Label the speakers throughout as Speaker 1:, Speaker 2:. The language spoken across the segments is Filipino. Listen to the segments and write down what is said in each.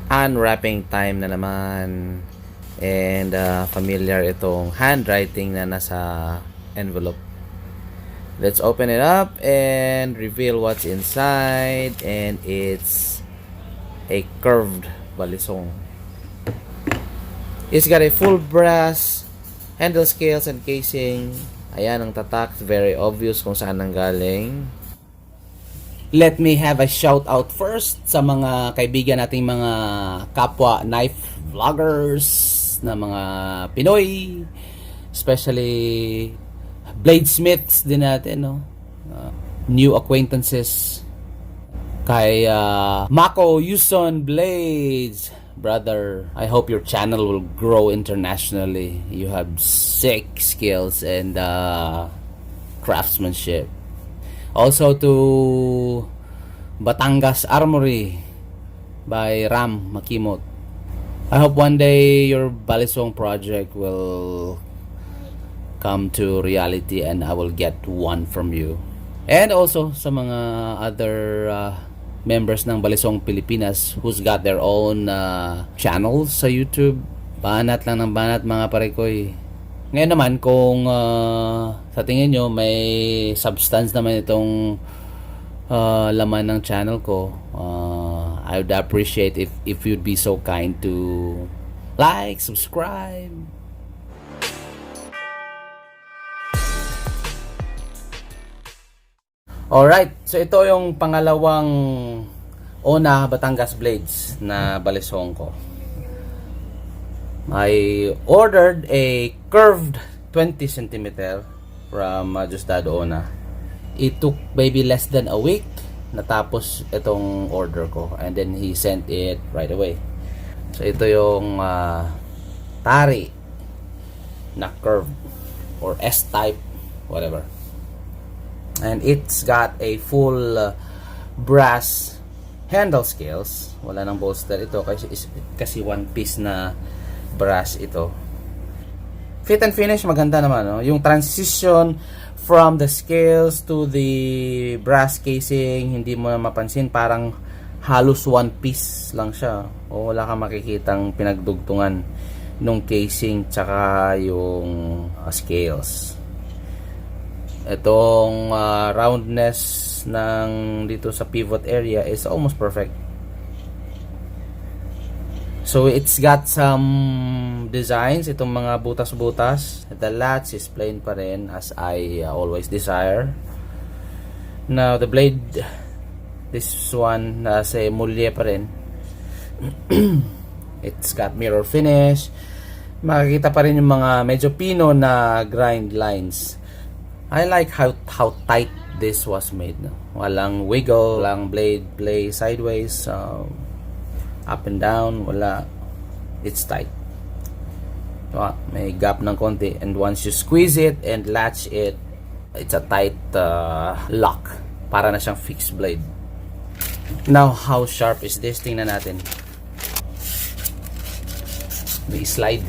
Speaker 1: Unwrapping time na naman. And familiar itong handwriting na nasa envelope. Let's open it up and reveal what's inside. And it's a curved balisong. It's got a full brass handle scales and casing. Ayan ang tatak. Very obvious kung saan nanggaling. Let me have a shout out first sa mga kaibigan nating mga kapwa knife vloggers na mga Pinoy, especially bladesmiths din natin, no? New acquaintances kay Mako Yuson Blades. Brother, I hope your channel will grow internationally. You have sick skills and craftsmanship. Also to Batangas Armory by Ram Makimot. I hope one day your Balisong project will come to reality and I will get one from you. And also sa mga other members ng Balisong Pilipinas who's got their own channels sa YouTube. Banat lang ng banat mga parekoy. Ngayon naman kung sa tingin nyo may substance naman itong laman ng channel ko, I would appreciate if you'd be so kind to like, subscribe. Alright, so ito yung pangalawang Ona Batangas Blades na balisong ko. I ordered a curved 20 cm from Diosdado Ona. It took maybe less than a week natapos itong order ko, and then he sent it right away. So ito yung Tari na curved or S-type, whatever. And it's got a full brass handle scales. Wala nang bolster ito kasi one piece na brass ito. Fit and finish maganda naman, no? Yung transition from the scales to the brass casing, hindi mo na mapansin, parang halos one piece lang siya. O wala kang makikitang pinagdugtungan nung casing tsaka yung scales. Itong roundness ng dito sa pivot area is almost perfect. So it's got some designs, itong mga butas-butas. The latch is plain pa rin as I always desire. Now the blade, this one nasa mulye pa rin. It's got mirror finish. Makikita pa rin yung mga medyo pino na grind lines. I like how tight this was made, no? Walang wiggle, walang blade play sideways, up and down, wala. It's tight. May gap ng konti, and once you squeeze it and latch it, it's a tight lock. Para na siyang fixed blade. Now, how sharp is this? Tingnan natin. May slide.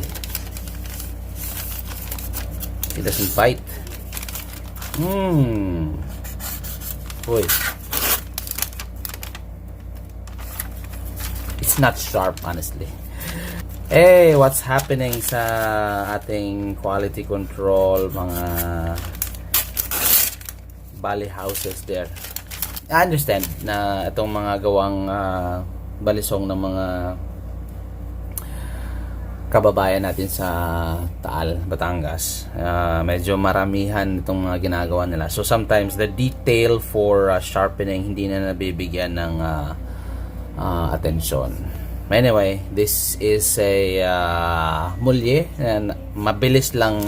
Speaker 1: It doesn't bite. Uy. It's not sharp, honestly. Hey, what's happening sa ating quality control, mga bali houses there? I understand na itong mga gawang balisong ng mga kababayan natin sa Taal, Batangas, medyo maramihan itong mga ginagawa nila. So sometimes the detail for sharpening hindi na nabibigyan ng atensyon. Anyway, this is a mulye, and mabilis lang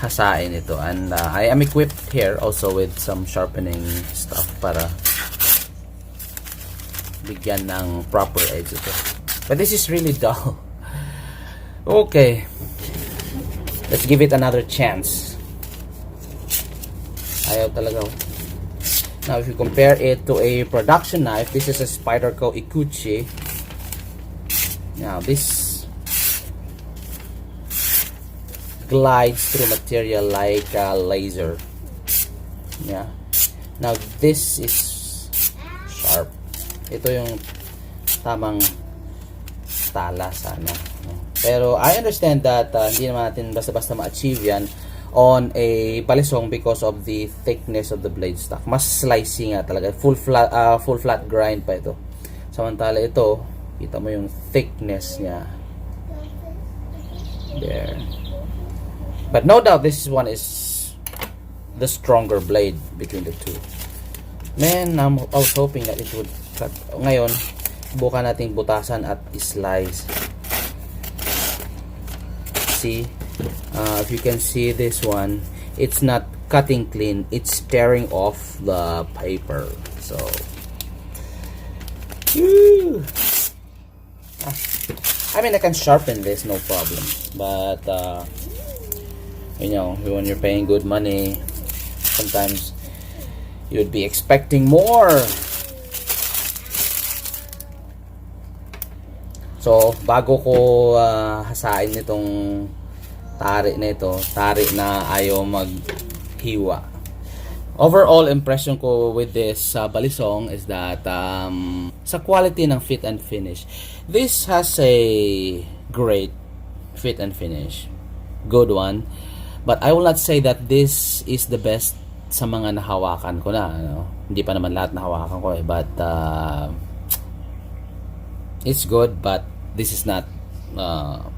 Speaker 1: hasain ito, and I am equipped here also with some sharpening stuff para bigyan ng proper edge ito. But this is really dull. Okay, let's give it another chance. Ayaw talaga. Now, if you compare it to a production knife, this is a Spyderco Ikuchi. Now, this glides through material like a laser. Yeah. Now, this is sharp. Ito yung tamang tala sana. Pero I understand that hindi naman natin basta-basta ma-achieve yan on a balisong because of the thickness of the blade stock. Mas slicing nga talaga. Full flat grind pa ito. Samantala ito, kita mo yung thickness niya. There. But no doubt this one is the stronger blade between the two. Man, I was hoping that it would cut. Ngayon, bukan nating butasan at slice. See, if you can see this one, it's not cutting clean, it's tearing off the paper. So I mean, I can sharpen this, no problem, but you know, when you're paying good money, sometimes you'd be expecting more. So, bago ko hasain nitong tari na ito, tari na ayaw maghiwa. Overall impression ko with this balisong is that sa quality ng fit and finish, this has a great fit and finish. Good one. But I will not say that this is the best sa mga nahawakan ko na. Ano? Hindi pa naman lahat nahawakan ko eh. But it's good, but this is not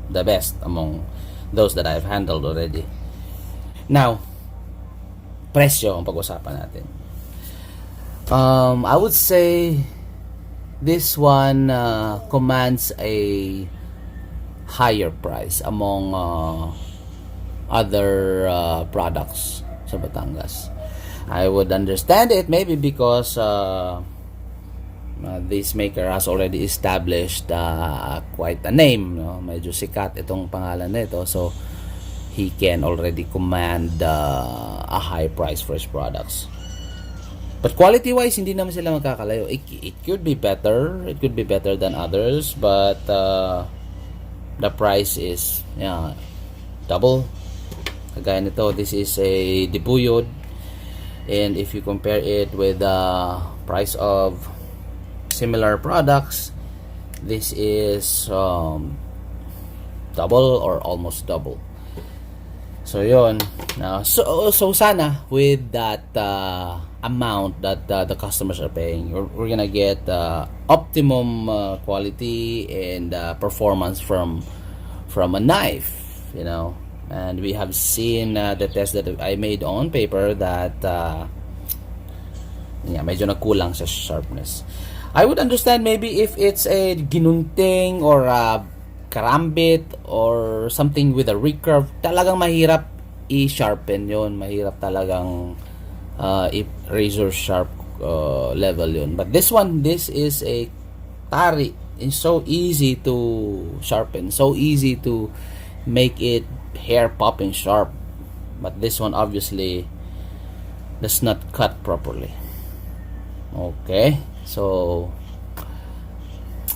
Speaker 1: the best among those that I've handled already. Now, presyo ang pag-usapan natin. I would say this one commands a higher price among other products sa Batangas. I would understand it maybe because this maker has already established quite a name, no? Medyo sikat itong pangalan nito, so he can already command a high price for his products. But quality wise, hindi naman sila magkakalayo. It could be better, it could be better than others, but the price is double. Kagaya nito, this is a debuyod, and if you compare it with the price of similar products, this is double or almost double. So yun. Now, so sana with that amount that the customers are paying, we're gonna get optimum quality and performance from a knife, you know. And we have seen the test that I made on paper that medyo nagkulang sa sharpness. I would understand maybe if it's a ginunting or a karambit or something with a recurve, talagang mahirap i-sharpen yon, mahirap talagang razor sharp level yon. But this one, this is a tari, it's so easy to sharpen, so easy to make it hair popping sharp. But this one obviously does not cut properly. Okay, so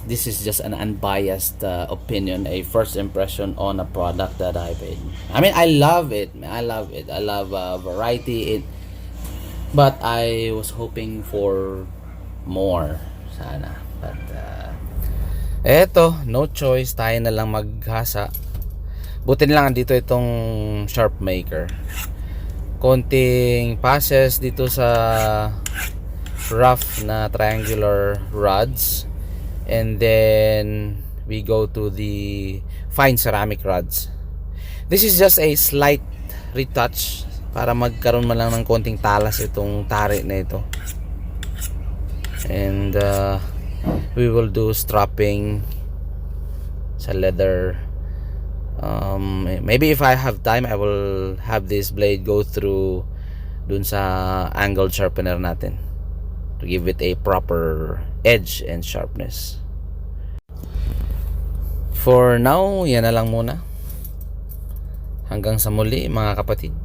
Speaker 1: this is just an unbiased opinion, a first impression on a product that I paid. I mean, I love it. I love it. I love variety. But I was hoping for more sana. But eto, no choice, tayo na lang maghasa. Buti na lang dito itong sharp maker. Konting passes dito sa rough na triangular rods, and then we go to the fine ceramic rods. This is just a slight retouch para magkaroon man lang ng konting talas itong tari na ito. And we will do strapping sa leather. Maybe if I have time, I will have this blade go through dun sa angled sharpener natin to give it a proper edge and sharpness. For now, yan na lang muna. Hanggang sa muli mga kapatid.